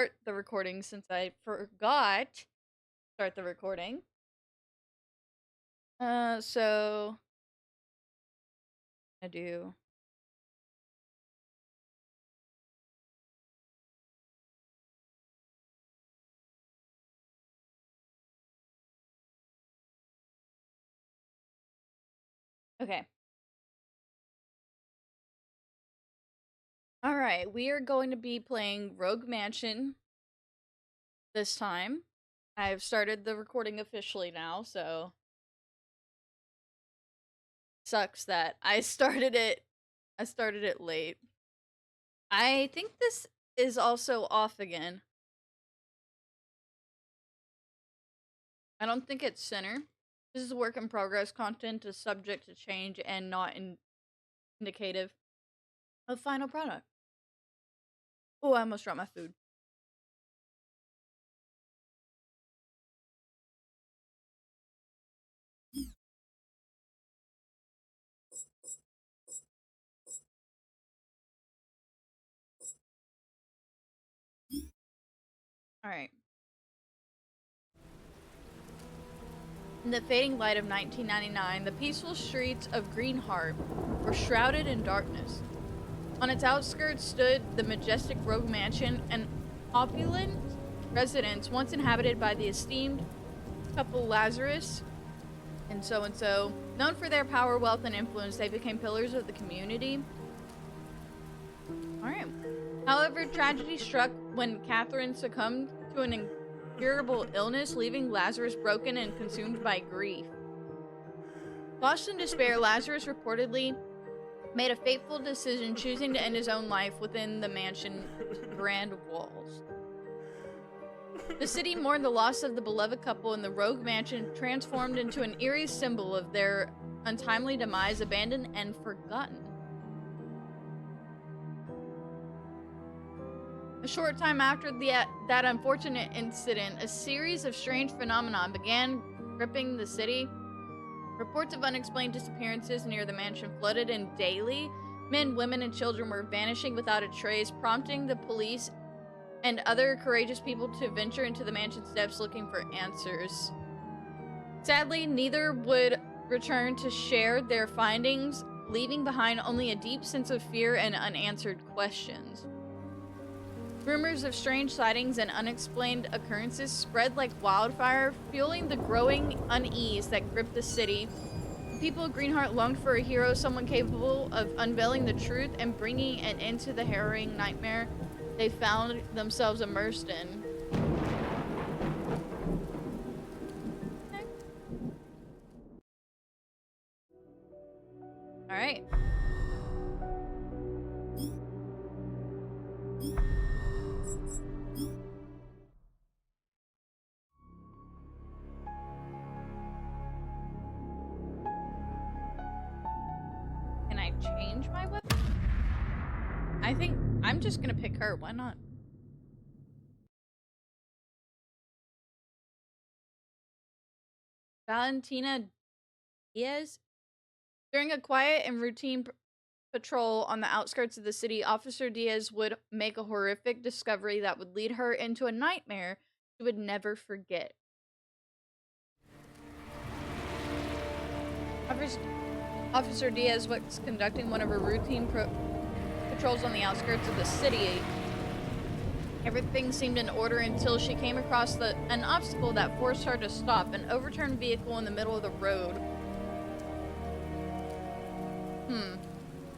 Start the recording since I forgot to start the recording. So I do. Okay. All right, we are going to be playing Rogue Mansion this time. I've started the recording officially now, so sucks that I started it. I started it late. I think this is also off again. I don't think it's center. This is work in progress. Content is subject to change and not indicative of final product. Oh, I almost dropped my food. All right. In the fading light of 1999, the peaceful streets of Greenheart were shrouded in darkness. On its outskirts stood the majestic Rogue Mansion, an opulent residence once inhabited by the esteemed couple Lazarus and so. Known for their power, wealth, and influence, they became pillars of the community. Alright. However, tragedy struck when Catherine succumbed to an incurable illness, leaving Lazarus broken and consumed by grief. Lost in despair, Lazarus reportedly made a fateful decision, choosing to end his own life within the mansion's grand walls. The city mourned the loss of the beloved couple, and the Rogue Mansion transformed into an eerie symbol of their untimely demise, abandoned and forgotten. A short time after that unfortunate incident, a series of strange phenomena began gripping the city. Reports of unexplained disappearances near the mansion flooded in daily. Men, women, and children were vanishing without a trace, prompting the police and other courageous people to venture into the mansion's depths looking for answers. Sadly, neither would return to share their findings, leaving behind only a deep sense of fear and unanswered questions. Rumors of strange sightings and unexplained occurrences spread like wildfire, fueling the growing unease that gripped the city. The people of Greenheart longed for a hero, someone capable of unveiling the truth and bringing an end to the harrowing nightmare they found themselves immersed in. All right. Can I change my weapon? I think I'm just gonna pick her. Why not? Valentina Diaz. During a quiet and routine patrol on the outskirts of the city, Officer Diaz would make a horrific discovery that would lead her into a nightmare she would never forget. Officer Diaz was conducting one of her routine patrols on the outskirts of the city. Everything seemed in order until she came across an obstacle that forced her to stop, an overturned vehicle in the middle of the road.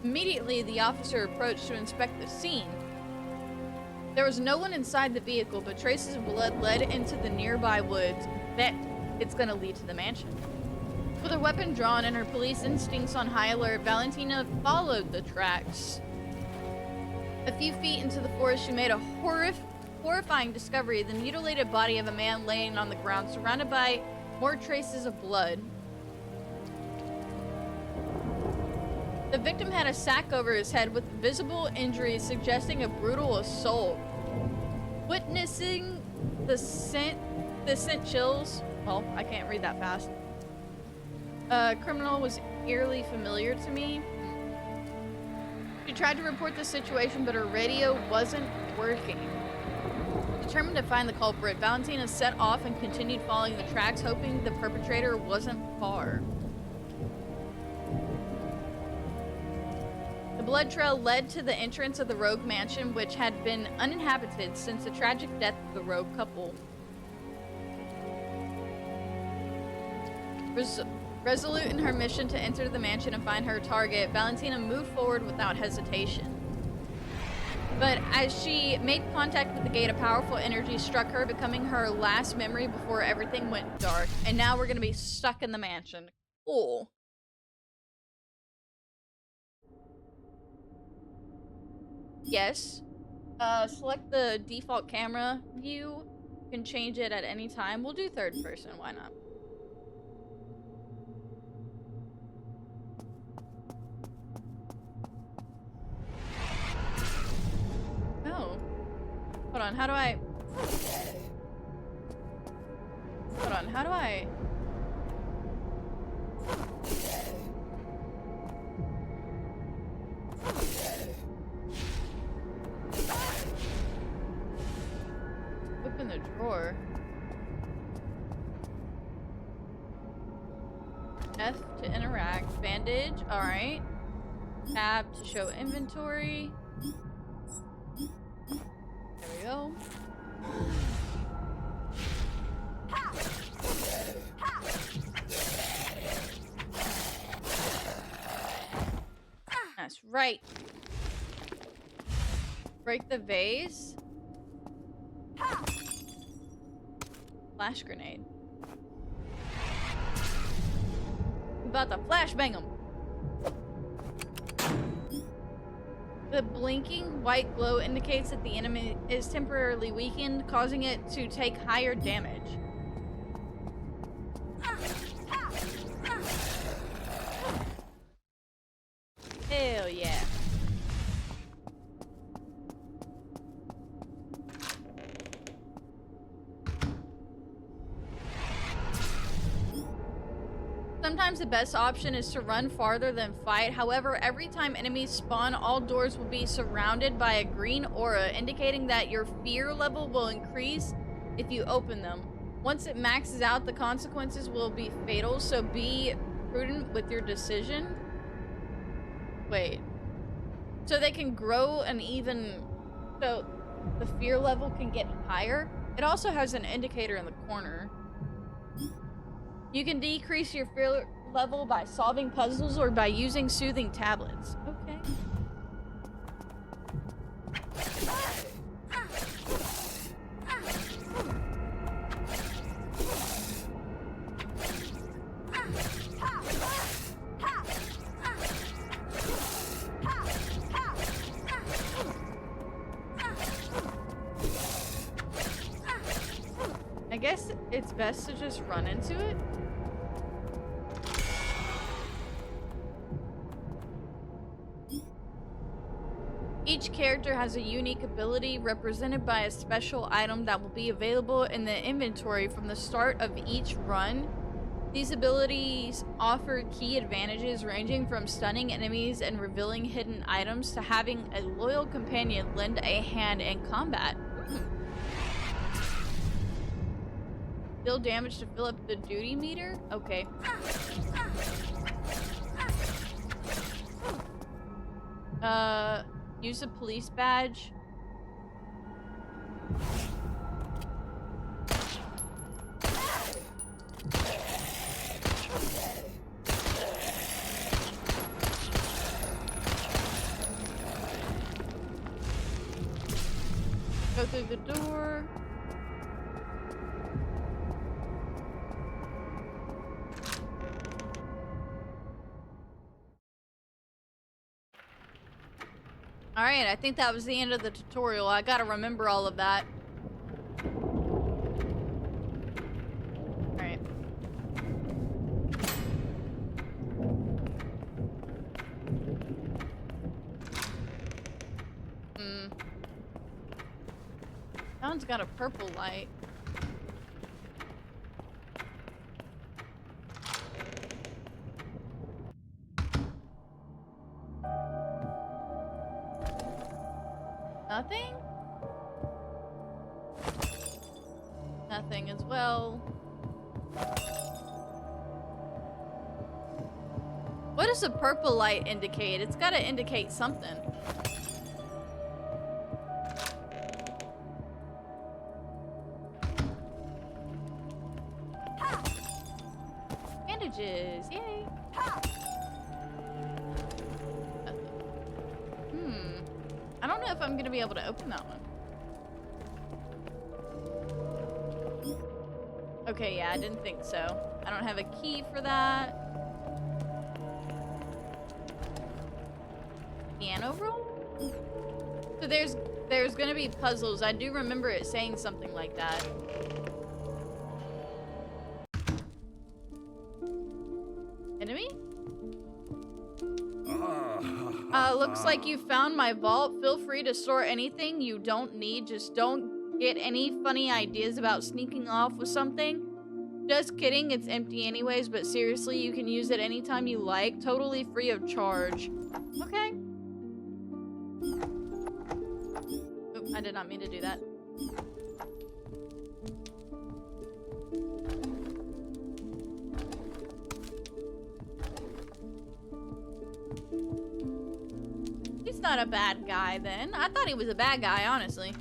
Immediately, the officer approached to inspect the scene. There was no one inside the vehicle, but traces of blood led into the nearby woods. Bet it's gonna lead to the mansion. With her weapon drawn and her police instincts on high alert, Valentina followed the tracks. A few feet into the forest, she made a horrifying discovery: the mutilated body of a man laying on the ground, surrounded by more traces of blood. The victim had a sack over his head with visible injuries suggesting a brutal assault. Witnessing the sent chills. Well, I can't read that fast. Criminal was eerily familiar to me. She tried to report the situation, but her radio wasn't working. Determined to find the culprit, Valentina set off and continued following the tracks, hoping the perpetrator wasn't far. The blood trail led to the entrance of the rogue mansion, which had been uninhabited since the tragic death of the rogue couple. Resolute in her mission to enter the mansion and find her target, Valentina moved forward without hesitation. But as she made contact with the gate, a powerful energy struck her, becoming her last memory before everything went dark. And now we're gonna be stuck in the mansion. Cool. Yes. Select the default camera view. You can change it at any time. We'll do third person, why not? Oh. Hold on, how do I... Hold on, how do I... Open the drawer. F to interact. Bandage, alright. Tab to show inventory. There we go. That's right. Break the vase. Flash grenade. We about to flashbang him. The blinking white glow indicates that the enemy is temporarily weakened, causing it to take higher damage. Hell yeah. Sometimes the best option is to run farther than fight. However, every time enemies spawn, all doors will be surrounded by a green aura, indicating that your fear level will increase if you open them. Once it maxes out, the consequences will be fatal, so be prudent with your decision. Wait. So they can grow and even... So the fear level can get higher? It also has an indicator in the corner. You can decrease your fear level by solving puzzles or by using soothing tablets. Okay. I guess it's best to just run into it. Each character has a unique ability represented by a special item that will be available in the inventory from the start of each run. These abilities offer key advantages ranging from stunning enemies and revealing hidden items to having a loyal companion lend a hand in combat. Deal damage to fill up the duty meter? Okay. Use a police badge. Go through the door. Alright, I think that was the end of the tutorial. I gotta remember all of that. Alright. That one's got a purple light. Nothing? Nothing as well. What does the purple light indicate? It's gotta indicate something. Bandages, yay. I don't know if I'm gonna be able to open that one. Okay, yeah, I didn't think so. I don't have a key for that. Piano roll? So there's gonna be puzzles. I do remember it saying something like that. Enemy? Looks like you found my vault. Feel free to store anything you don't need. Just don't get any funny ideas about sneaking off with something. Just kidding, it's empty anyways, but seriously, you can use it anytime you like, totally free of charge. Okay. Oop, I did not mean to do that. He's not a bad guy then. I thought he was a bad guy, honestly.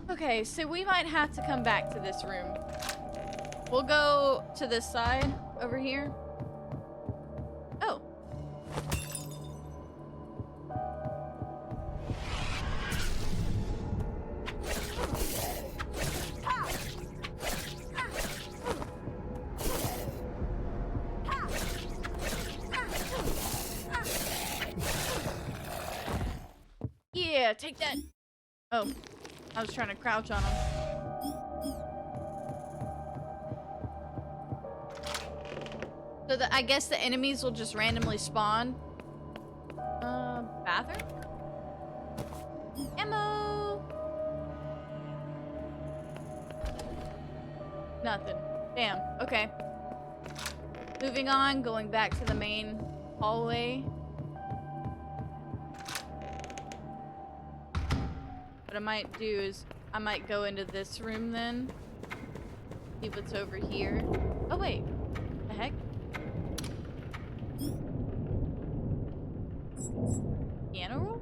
Okay, so we might have to come back to this room. We'll go to this side over here. Oh. Yeah, take that. Oh. I was trying to crouch on him. So I guess the enemies will just randomly spawn. Bathroom? Ammo! Nothing. Damn. Okay. Moving on, going back to the main hallway. What I might do is I might go into this room then. See what's over here. Oh wait. The heck? Piano roll?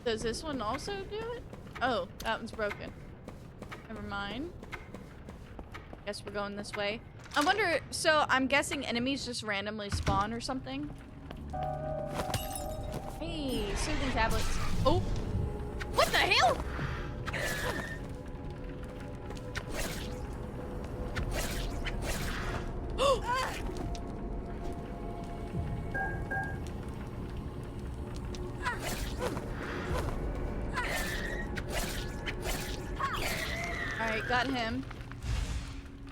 Does this one also do it? Oh, that one's broken. Never mind. Guess we're going this way. I wonder, so I'm guessing enemies just randomly spawn or something? Hey, soothing tablets. Oh! What the hell? Alright, got him.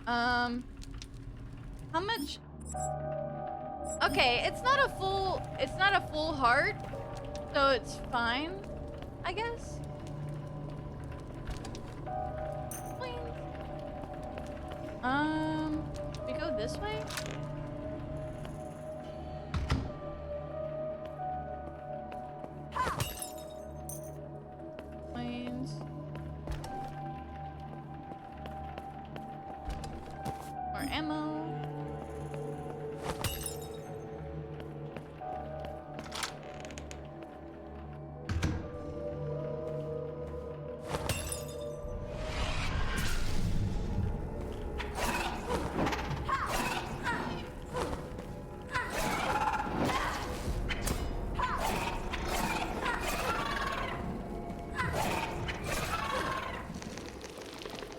How much? Okay, it's not a full heart, so it's fine, I guess. Please. We go this way? Planes. More ammo.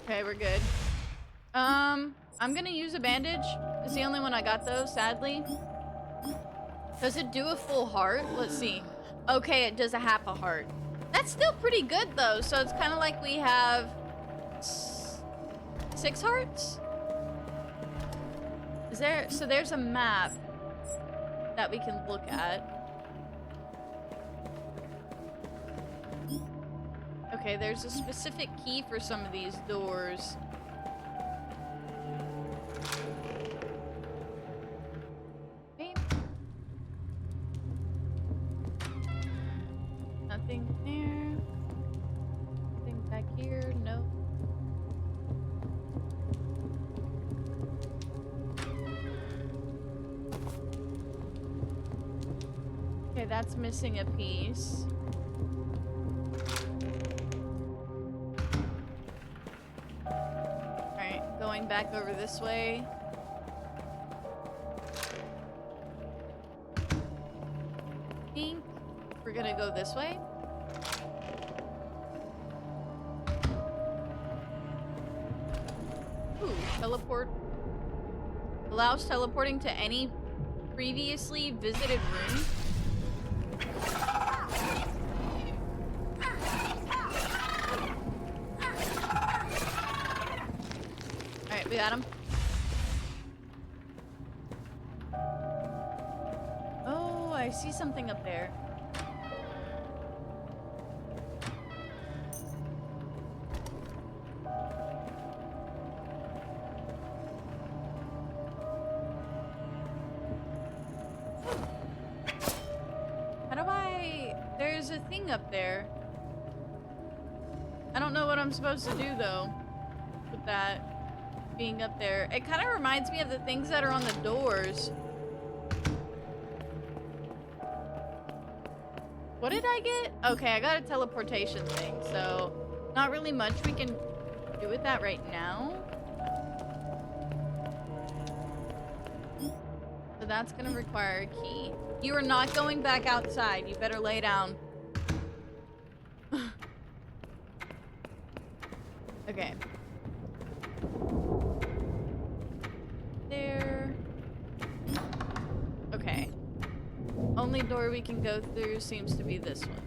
Okay, we're good. I'm gonna use a bandage. It's the only one I got though, sadly. Does it do a full heart? Let's see. Okay, it does a half a heart. That's still pretty good though, so it's kind of like we have 6 hearts? Is there, so there's a map that we can look at. Okay, there's a specific key for some of these doors. Okay. Anything there? Anything back here? No. Okay, that's missing a piece. Alright, going back over this way. I think we're gonna go this way. Ooh, teleport. Allows teleporting to any previously visited room. Alright, we got him. Oh, I see something up there. There's a thing up there. I don't know what I'm supposed to do though with that being up there. It kind of reminds me of the things that are on the doors. What did I get? Okay, I got a teleportation thing, so not really much we can do with that right now. So that's gonna require a key. You are not going back outside. You better lay down. Okay. There. Okay. Only door we can go through seems to be this one.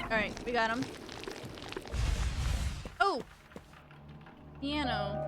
Alright, we got him. Oh! Piano.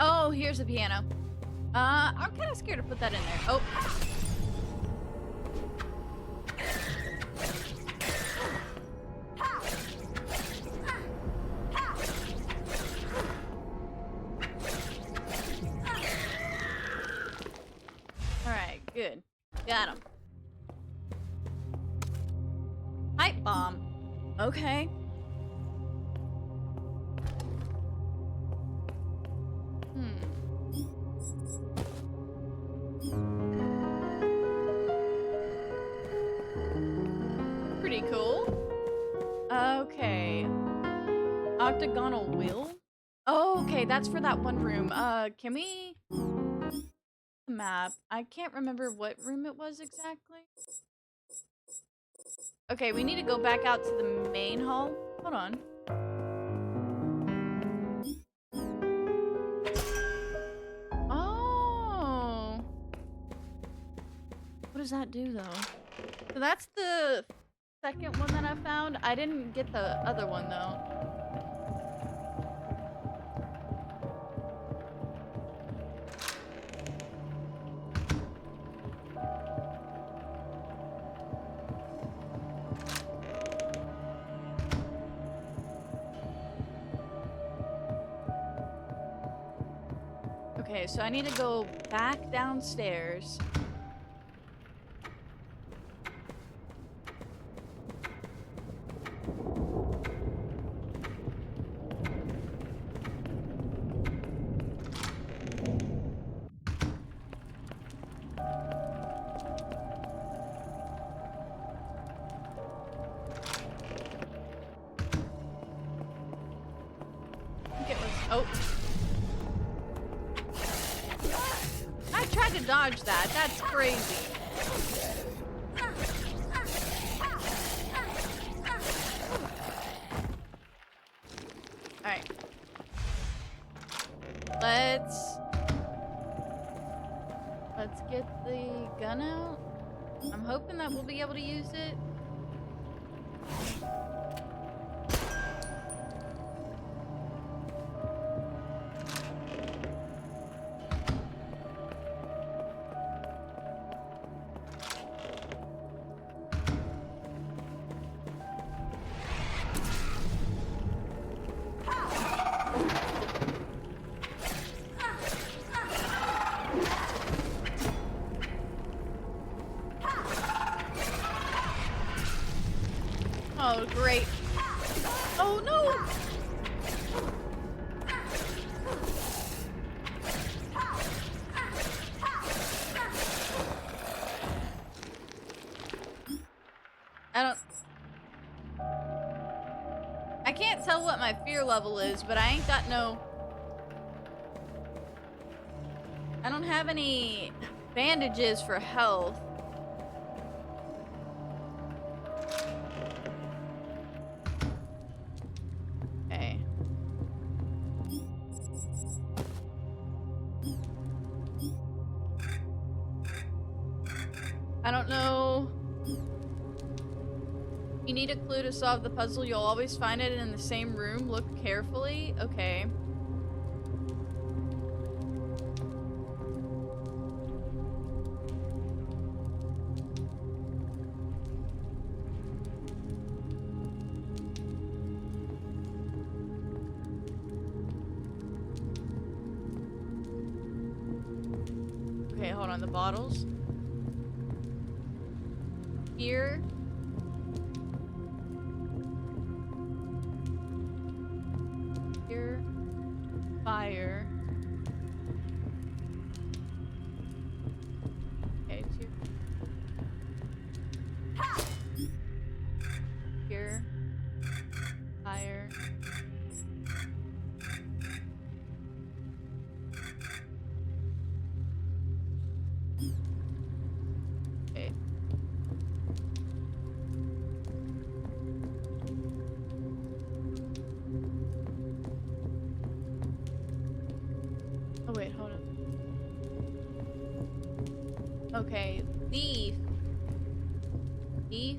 Oh, here's the piano. I'm kind of scared to put that in there. Oh. Alright, good. Got him. Pipe bomb. Okay. Pretty cool. Okay. Octagonal wheel? Oh, okay, that's for that one room. Can we... Map. I can't remember what room it was exactly. Okay, we need to go back out to the main hall. Hold on. Oh. What does that do, though? So that's the second one that I found. I didn't get the other one, though. Okay, so I need to go back downstairs. I think it was. Oh. I tried to dodge that. That's crazy. Alright. Let's get the gun out. I'm hoping that we'll be able to use it. Oh, great. Oh, no! I can't tell what my fear level is, but I ain't got no... I don't have any bandages for health. Okay. I don't know. You need a clue to solve the puzzle. You'll always find it in the same room. Look carefully. Okay. Okay, hold on. The bottles. Here. Here. Fire. Okay, it's here. Here. Fire. Okay. Oh wait, hold on. Okay, thief. Thief.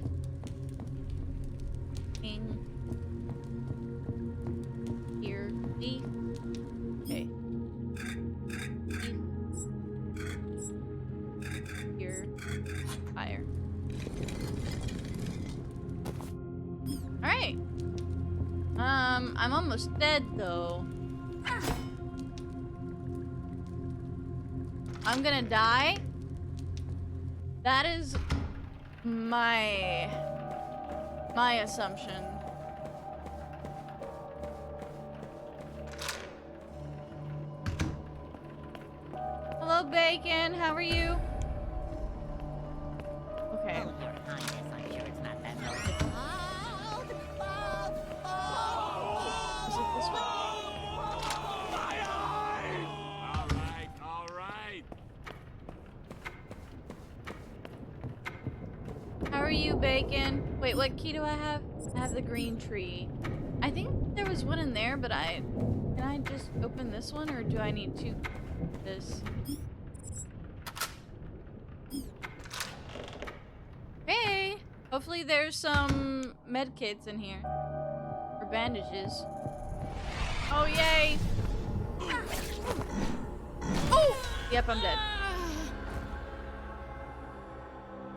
King. Here. Thief. Okay. Thief. Here. Fire. Alright. I'm almost dead though. I'm gonna die. That is my assumption. Hello, Bacon. How are you? Okay. Oh, Your Highness, I'm sure it's not that noticeable. Is it this one? All right. How are you, Bacon? Wait, what key do I have? I have the green tree. I think there was one in there, but can I just open this one, or do I need to this? Hey! Hopefully there's some med kits in here. Or bandages. Oh, yay! Oh! Yep, I'm dead.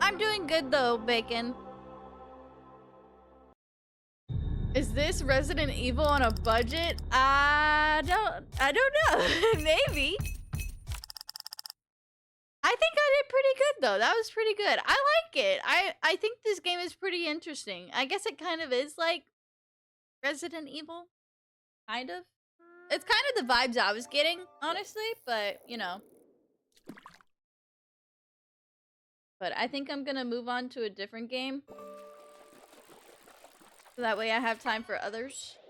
I'm doing good though, Bacon. Is this Resident Evil on a budget? I don't know. Maybe. though. That was pretty good. I like it. I think this game is pretty interesting. I guess it kind of is like Resident Evil, kind of. It's kind of the vibes I was getting, honestly, but you know. But I think I'm gonna move on to a different game. So that way I have time for others.